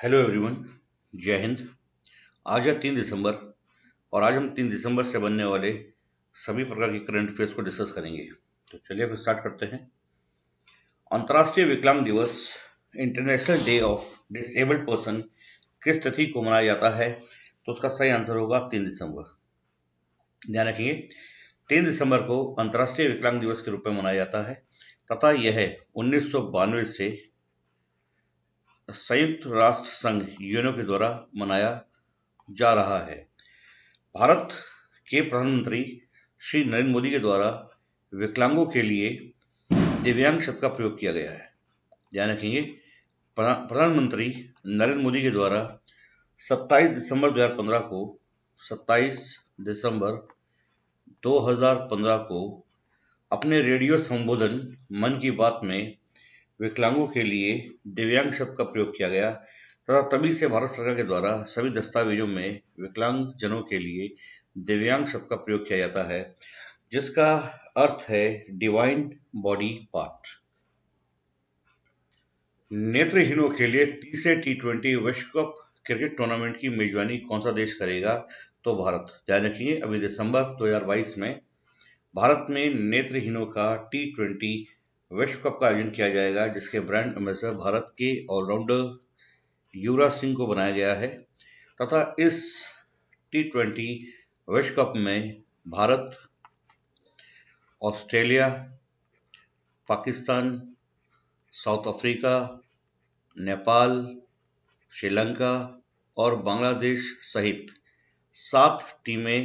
Hello everyone. जय हिंद। आज है 3 दिसंबर और आज हम 3 दिसंबर से बनने वाले सभी प्रकार के करंट अफेयर्स को डिस्कस करेंगे। तो चलिए अब स्टार्ट करते हैं। अंतर्राष्ट्रीय विकलांग दिवस, international day of disabled person, किस तिथि को मनाया जाता है? तो उसका सही आंसर होगा 3 दिसंबर। ध्यान रखिए, 3 दिसंबर को अंतर्राष्ट्रीय विकलांग दिवस के रूप में मनाया जाता है तथा यह 1992 से संयुक्त राष्ट्र संघ यूएनओ के द्वारा मनाया जा रहा है। भारत के प्रधानमंत्री श्री नरेंद्र मोदी के द्वारा विकलांगों के लिए दिव्यांग शब्द का प्रयोग किया गया है। ध्यान रखेंगे, प्रधानमंत्री नरेंद्र मोदी के द्वारा 27 दिसंबर 2015 को अपने रेडियो संबोधन मन की बात में विकलांगों के लिए दिव्यांग शब्द का प्रयोग किया गया तथा तभी से भारत सरकार के द्वारा सभी दस्तावेजों में विकलांग जनों के लिए दिव्यांग शब्द का प्रयोग किया जाता है, जिसका अर्थ है डिवाइन बॉडी पार्ट। नेत्रहीनों के लिए तीसरे T20 विश्व कप क्रिकेट टूर्नामेंट की मेजबानी कौन सा देश करेगा? तो भारत। ध्यान रखिए, अभी दिसंबर 2022 में भारत में नेत्रहीनों का T20 विश्व कप का आयोजन किया जाएगा, जिसके ब्रांड एम्बेसडर भारत के ऑलराउंडर युवराज सिंह को बनाया गया है तथा इस T20 विश्व कप में Bharat, Australia, Pakistan, south Africa, Nepal, Sri Lanka और बांग्लादेश सहित 7 टीमें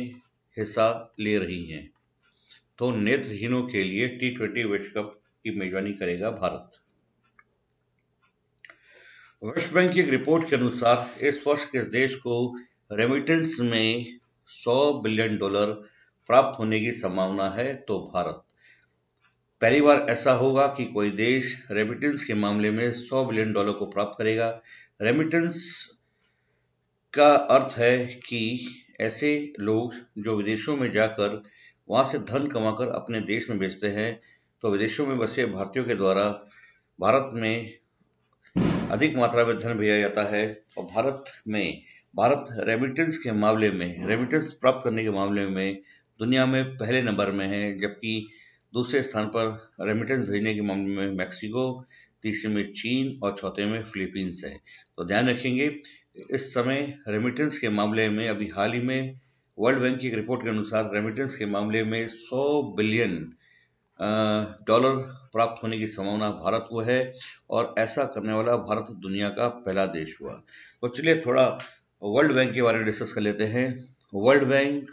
हिस्सा ले रही हैं। तो नेत्रहीनों के लिए T20 विश्व कप की मेजबानी करेगा भारत। विश्व बैंक की एक रिपोर्ट के अनुसार इस वर्ष किस देश को रेमिटेंस में $100 बिलियन प्राप्त होने की संभावना है? तो भारत। पहली बार ऐसा होगा कि कोई देश रेमिटेंस के मामले में $100 बिलियन को प्राप्त करेगा। रेमिटेंस का अर्थ है कि ऐसे लोग जो विदेशों में जाकर वहां से धन कमाकर अपने देश में बेचते हैं, तो विदेशों में बसे भारतीयों के द्वारा भारत में अधिक मात्रा में धन भेजा जाता है और भारत रेमिटेंस के मामले में, रेमिटेंस प्राप्त करने के मामले में दुनिया में पहले नंबर में है, जबकि दूसरे स्थान पर रेमिटेंस भेजने के मामले में मैक्सिको, तीसरे में चीन और चौथे में फिलीपींस है। तो ध्यान रखेंगे, इस समय रेमिटेंस के मामले में अभी हाल ही में वर्ल्ड बैंक की एक रिपोर्ट के अनुसार रेमिटेंस के मामले में $100 बिलियन प्राप्त होने की संभावना भारत को है और ऐसा करने वाला भारत दुनिया का पहला देश हुआ। तो चलिए थोड़ा वर्ल्ड बैंक के बारे में डिस्कस कर लेते हैं। वर्ल्ड बैंक,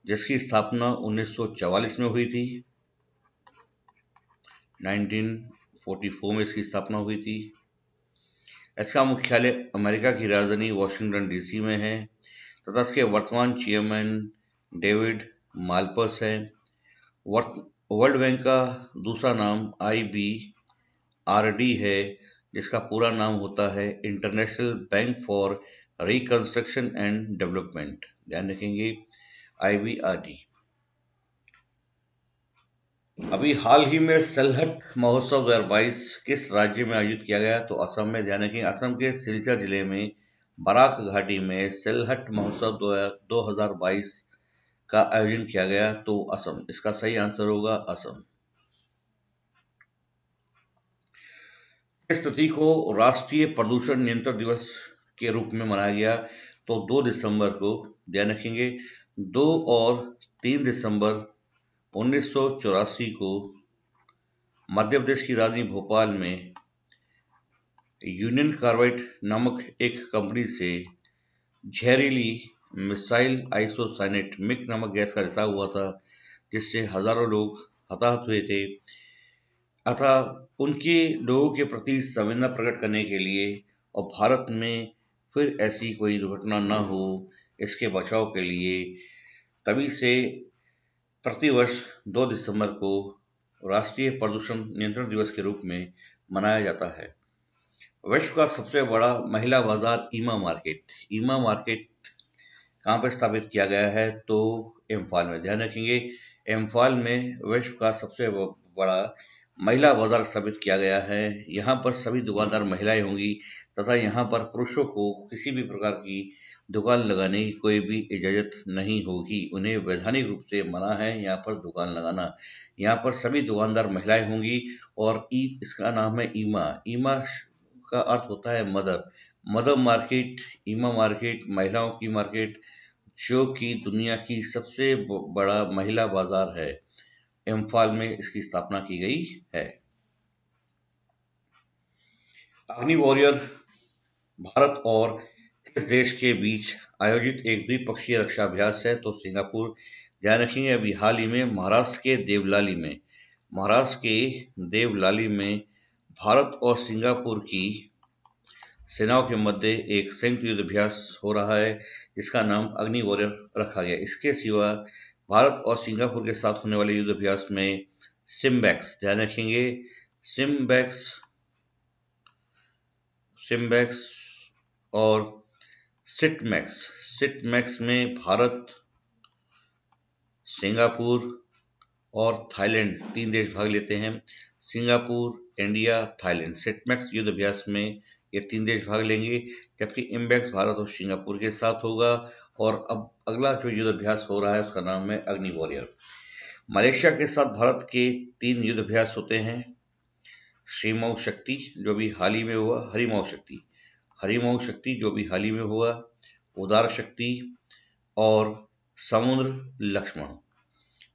जिसकी स्थापना 1944 में हुई थी, 1944 में इसकी स्थापना हुई थी। इसका मुख्यालय अमेरिका की राजधानी वॉशिंगटन डीसी में है तथा इसके वर्तमान चेयरमैन डेविड मालपस है। वर्ल्ड बैंक का दूसरा नाम IBRD है, जिसका पूरा नाम होता है international bank for reconstruction and development. ध्यान रखेंगे, IBRD। अभी हाल ही में सिलहट महोत्सव 2022 किस राज्य में आयोजित किया गया? तो असम में। ध्यान रखेंगे, असम के सिलचर जिले में बराक घाटी में सिलहट महोत्सव 2022 का आयोजन किया गया, तो असम। इसका सही आंसर होगा असम। इस तिथि को राष्ट्रीय प्रदूषण नियंत्रण दिवस के रूप में मनाया गया, तो 2 दिसंबर को। ध्यान रखेंगे, 2 और 3 दिसंबर 1984 को मध्य प्रदेश की राजधानी भोपाल में यूनियन कार्बाइड नामक एक कंपनी से जहरीली मिसाइल आइसोसाइनेट मिक नामक गैस का रिसाव हुआ था, जिससे हजारों लोग हताहत हुए थे। अतः उनके लोगों के प्रति संवेदना प्रकट करने के लिए और भारत में फिर ऐसी कोई दुर्घटना न हो, इसके बचाव के लिए तभी से प्रतिवर्ष 2 दिसंबर को राष्ट्रीय प्रदूषण नियंत्रण दिवस के रूप में मनाया जाता है। विश्व का सबसे बड़ा महिला बाजार ईमा मार्केट कहाँ पर स्थापित किया गया है? तो इम्फाल में। ध्यान रखेंगे, इम्फाल में विश्व का सबसे बड़ा महिला बाजार स्थापित किया गया है। यहाँ पर सभी दुकानदार महिलाएं होंगी तथा यहाँ पर पुरुषों को किसी भी प्रकार की दुकान लगाने की कोई भी इजाजत नहीं होगी। उन्हें वैधानिक रूप से मना है यहाँ पर दुकान लगाना। यहाँ पर सभी दुकानदार महिलाएं होंगी और इसका नाम है ईमा। ईमा का अर्थ होता है मदर। मदर मार्केट, ईमा मार्केट, महिलाओं की मार्केट, जो कि दुनिया की सबसे बड़ा महिला बाजार है। इम्फाल में इसकी स्थापना की गई है। अग्नि वॉरियर भारत और किस देश के बीच आयोजित एक द्विपक्षीय रक्षा अभ्यास है? तो सिंगापुर। ध्यान रखेंगे अभी हाल ही में महाराष्ट्र के देवलाली में भारत और सिंगापुर की सेनाओं के मध्य एक संयुक्त युद्ध अभ्यास हो रहा है जिसका नाम अग्नि वॉरियर रखा गया। इसके सिवा भारत और सिंगापुर के साथ होने वाले युद्ध अभ्यास में सिम्बैक्स, ध्यान रखेंगे सिम्बैक्स और सिटमैक्स में भारत, सिंगापुर और थाईलैंड 3 देश भाग लेते हैं। Singapore, India, Thailand. सिटमैक्स युद्ध अभ्यास में ये 3 देश भाग लेंगे, जबकि इम्बैक्स भारत और सिंगापुर के साथ होगा। और अब अगला जो युद्ध अभ्यास हो रहा है उसका नाम है अग्नि वॉरियर। मलेशिया के साथ भारत के 3 युद्ध अभ्यास होते हैं। श्रीमऊ शक्ति जो भी हाल ही में हुआ, हरिमऊ शक्ति जो भी हाल ही में हुआ, उदार शक्ति और समुद्र लक्ष्मण।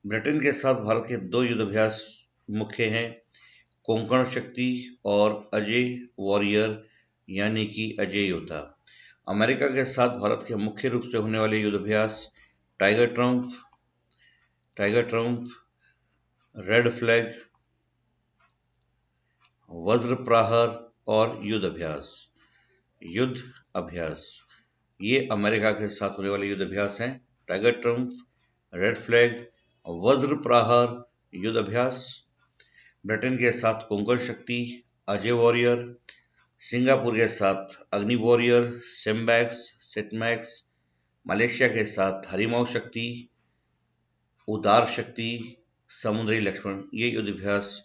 ब्रिटेन के साथ भारत के 2 युद्ध अभ्यास मुख्य हैं, कोंकण शक्ति और अजय वॉरियर यानी कि अजय योद्धा। अमेरिका के साथ भारत के मुख्य रूप से होने वाले युद्ध अभ्यास टाइगर ट्रम्प, रेड फ्लैग, वज्र प्रहार और युद्ध अभ्यास। ये अमेरिका के साथ होने वाले युद्ध अभ्यास हैं। टाइगर ट्रम्प, रेड फ्लैग, वज्र प्रहार, युद्ध अभ्यास। ब्रिटेन के साथ कोंकण शक्ति, अजय वॉरियर। सिंगापुर के साथ अग्नि वॉरियर, सिटमैक्स। मलेशिया के साथ हरिमऊ शक्ति, उदार शक्ति, समुद्री लक्ष्मण। ये युद्ध अभ्यास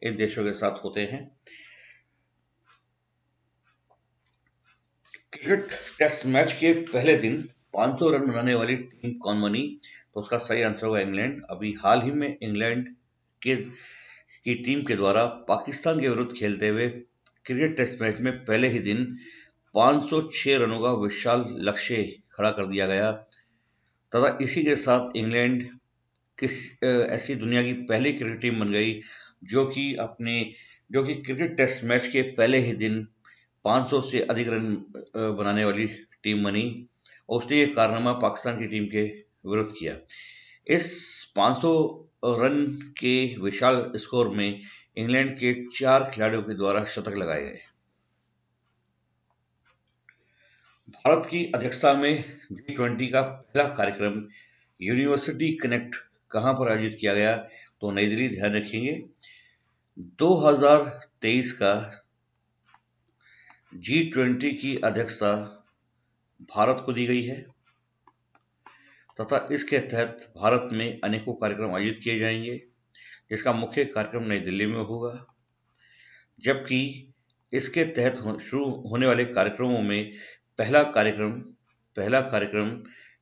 इन देशों के साथ होते हैं। क्रिकेट टेस्ट मैच के पहले दिन 500 रन बनाने वाली टीम कौन बनी? तो उसका सही आंसर होगा इंग्लैंड। अभी हाल ही में इंग्लैंड की टीम के द्वारा पाकिस्तान के विरुद्ध खेलते हुए क्रिकेट टेस्ट मैच में पहले ही दिन 506 रनों का विशाल लक्ष्य खड़ा कर दिया गया तथा इसी के साथ इंग्लैंड ऐसी दुनिया की पहली क्रिकेट टीम बन गई जो कि क्रिकेट टेस्ट मैच के पहले ही दिन 500 से अधिक रन बनाने वाली टीम बनी और उसने ये कारनामा पाकिस्तान की टीम के विरुद्ध किया। इस 500 रन के विशाल स्कोर में इंग्लैंड के 4 खिलाड़ियों के द्वारा शतक लगाए गए। भारत की अध्यक्षता में G20 का पहला कार्यक्रम यूनिवर्सिटी कनेक्ट कहां पर आयोजित किया गया? तो नई दिल्ली। ध्यान रखेंगे 2023 का G20 की अध्यक्षता भारत को दी गई है तथा इसके तहत भारत में अनेकों कार्यक्रम आयोजित किए जाएंगे जिसका मुख्य कार्यक्रम नई दिल्ली में होगा, जबकि इसके तहत शुरू होने वाले कार्यक्रमों में पहला कार्यक्रम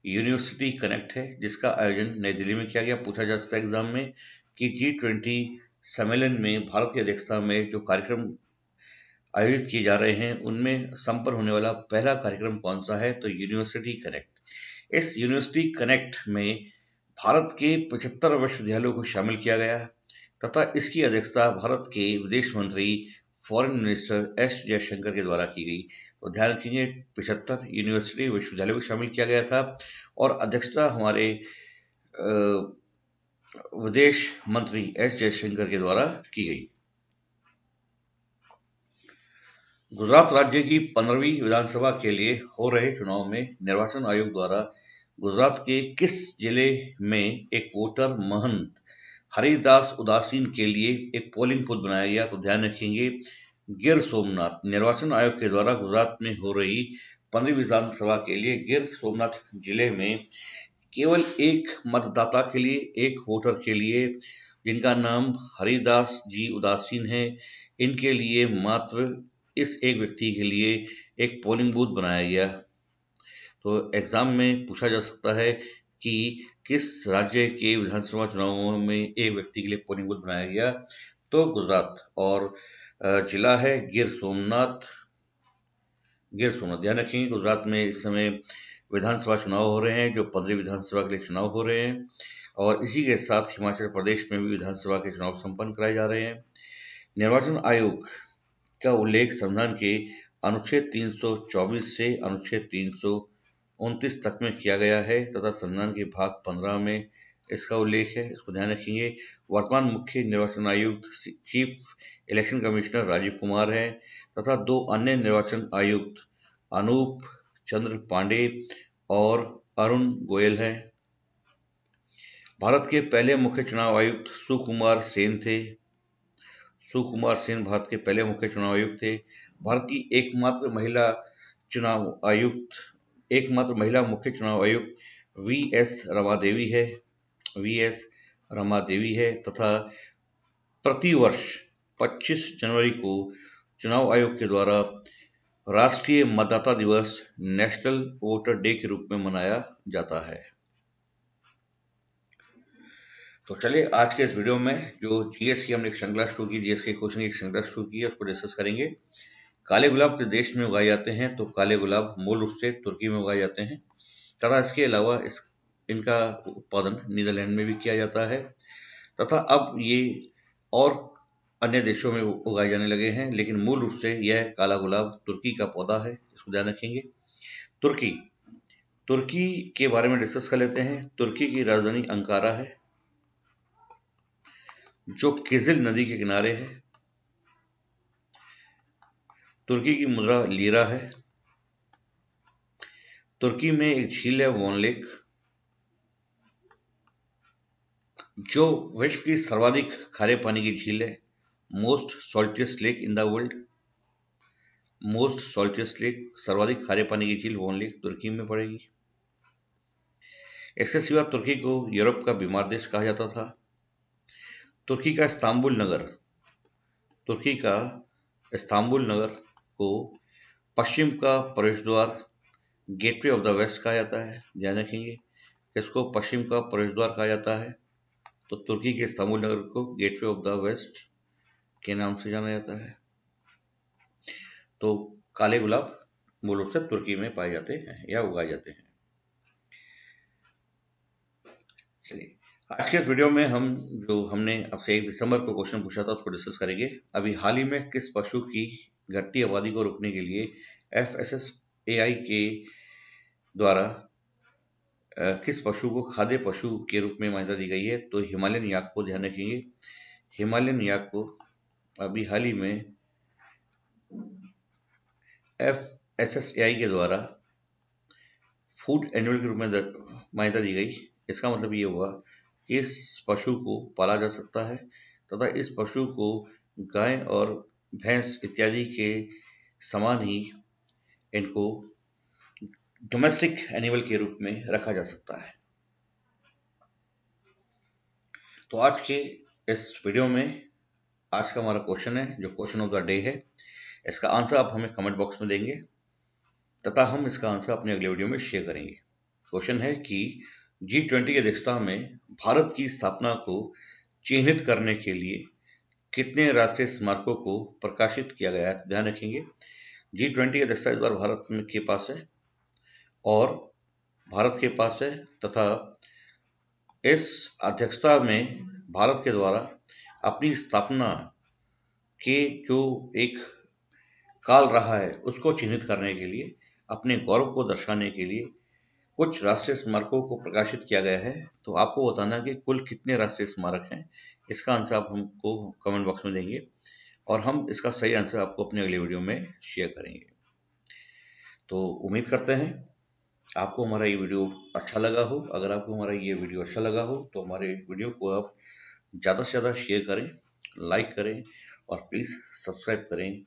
यूनिवर्सिटी कनेक्ट है जिसका आयोजन नई दिल्ली में किया गया। पूछा जा सकता है एग्जाम में कि G20 सम्मेलन में भारत की अध्यक्षता में जो कार्यक्रम आयोजित किए जा रहे हैं उनमें संपन्न होने वाला पहला कार्यक्रम कौन सा है? तो यूनिवर्सिटी कनेक्ट। इस यूनिवर्सिटी कनेक्ट में भारत के 75 विश्वविद्यालयों को शामिल किया गया तथा इसकी अध्यक्षता भारत के विदेश मंत्री फॉरेन मिनिस्टर एस जयशंकर के द्वारा की गई। तो ध्यान रखेंगे 75 यूनिवर्सिटी विश्वविद्यालयों को शामिल किया गया था और अध्यक्षता हमारे विदेश मंत्री एस जयशंकर के द्वारा की गई। गुजरात राज्य की 15वीं विधानसभा के लिए हो रहे चुनाव में निर्वाचन आयोग द्वारा गुजरात के किस जिले में एक वोटर महंत हरिदास उदासीन के लिए एक पोलिंग बूथ बनाया गया? तो ध्यान रखेंगे गिर सोमनाथ। निर्वाचन आयोग के द्वारा गुजरात में हो रही 15वीं विधानसभा के लिए गिर सोमनाथ जिले में केवल एक मतदाता के लिए, एक वोटर के लिए जिनका नाम हरिदास जी उदासीन है, इनके लिए मात्र इस एक व्यक्ति के लिए एक पोलिंग बूथ बनाया गया। तो एग्जाम में पूछा जा सकता है कि किस राज्य के विधानसभा चुनावों में एक व्यक्ति के लिए पोलिंग बूथ बनाया गया, तो गुजरात, और जिला है गिर सोमनाथ। ध्यान रखेंगे, गुजरात में इस समय विधानसभा चुनाव हो रहे हैं, जो 15वीं विधानसभा के लिए चुनाव हो रहे हैं, और इसी के साथ हिमाचल प्रदेश में भी विधानसभा के चुनाव संपन्न कराए जा रहे हैं। निर्वाचन आयोग का उल्लेख संविधान के अनुच्छेद 324 से अनुच्छेद 329 तक में किया गया है तथा संविधान के भाग 15 में इसका उल्लेख है। इसको ध्यान रखेंगे। वर्तमान मुख्य निर्वाचन आयुक्त chief election commissioner Rajiv Kumar है तथा 2 अन्य निर्वाचन आयुक्त अनूप चंद्र पांडे और अरुण गोयल हैं। भारत के पहले मुख्य चुनाव आयुक्त सुकुमार सेन थे। सुकुमार सेन भारत के पहले मुख्य चुनाव आयुक्त थे। भारत की एकमात्र महिला मुख्य चुनाव आयुक्त वीएस रमा देवी है तथा प्रतिवर्ष 25 जनवरी को चुनाव आयोग के द्वारा राष्ट्रीय मतदाता दिवस नेशनल वोटर डे के रूप में मनाया जाता है। तो चलिए आज के इस वीडियो में जो जीएस की हमने एक श्रृंखला शुरू की, जीएस के क्वेश्चन की एक श्रृंखला शुरू की है, उसको डिस्कस करेंगे। काले गुलाब किस देश में उगाए जाते हैं? तो काले गुलाब मूल रूप से तुर्की में उगाए जाते हैं तथा इसके अलावा इनका उत्पादन नीदरलैंड में भी किया जाता है तथा अब ये और अन्य देशों में उगाए जाने लगे हैं, लेकिन मूल रूप से यह काला गुलाब तुर्की का पौधा है। इसको ध्यान रखेंगे। तुर्की के बारे में डिस्कस कर लेते हैं। तुर्की की राजधानी अंकारा है, जो किजिल नदी के किनारे है। तुर्की की मुद्रा लीरा है। तुर्की में एक झील है वॉन लेक, जो विश्व की सर्वाधिक खारे पानी की झील है। Most saltiest lake in the world. Most saltiest lake, सर्वाधिक खारे पानी की झील वॉन लेक तुर्की में पड़ेगी। इसके सिवा तुर्की को यूरोप का बीमार देश कहा जाता था। तुर्की का इस्तांबुल नगर को पश्चिम का प्रवेश द्वार, गेटवे ऑफ द वेस्ट कहा जाता है। ध्यान रखेंगे, इसको पश्चिम का प्रवेश द्वार कहा जाता है। तो तुर्की के इस्तांबुल नगर को गेटवे ऑफ द वेस्ट के नाम से जाना जाता है। तो काले गुलाब मूल रूप से तुर्की में पाए जाते हैं या उगाए जाते हैं। चलिए आज के इस वीडियो में हमने आपसे 1 दिसंबर को क्वेश्चन पूछा था, उसको डिस्कस करेंगे। अभी हाल ही में किस पशु की घटती आबादी को रोकने के लिए FSSAI के द्वारा किस पशु को खाद्य पशु के रूप में मान्यता दी गई है? तो हिमालयन याक को ध्यान रखेंगे। हिमालयन याक को अभी हाल ही में FSSAI के द्वारा फूड एनिमल के रूप में मान्यता दी गई। इसका मतलब ये हुआ कि इस पशु को पाला जा सकता है तथा इस पशु को गाय और भैंस इत्यादि के समान ही इनको डोमेस्टिक एनिमल के रूप में रखा जा सकता है। तो आज के इस वीडियो में आज का हमारा क्वेश्चन है, जो क्वेश्चन ऑफ द डे है, इसका आंसर आप हमें कमेंट बॉक्स में देंगे तथा हम इसका आंसर अपने अगले वीडियो में शेयर करेंगे। क्वेश्चन है कि G20 की अध्यक्षता में भारत की स्थापना को चिन्हित करने के लिए कितने राष्ट्रीय स्मारकों को प्रकाशित किया गया है? ध्यान रखेंगे, G20 की अध्यक्षता इस बार भारत के पास है तथा इस अध्यक्षता में भारत के द्वारा अपनी स्थापना के जो एक काल रहा है उसको चिन्हित करने के लिए, अपने गौरव को दर्शाने के लिए कुछ राष्ट्रीय स्मारकों को प्रकाशित किया गया है। तो आपको बताना कि कुल कितने राष्ट्रीय स्मारक हैं, इसका आंसर आप हमको कमेंट बॉक्स में देंगे और हम इसका सही आंसर आपको अपने अगले वीडियो में शेयर करेंगे। तो उम्मीद करते हैं आपको हमारा ये वीडियो अच्छा लगा हो। अगर आपको हमारा ये वीडियो अच्छा लगा हो तो हमारे वीडियो को आप ज़्यादा से ज़्यादा शेयर करें, लाइक करें और प्लीज़ सब्सक्राइब करें।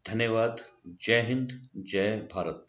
धन्यवाद। जय हिंद, जय भारत।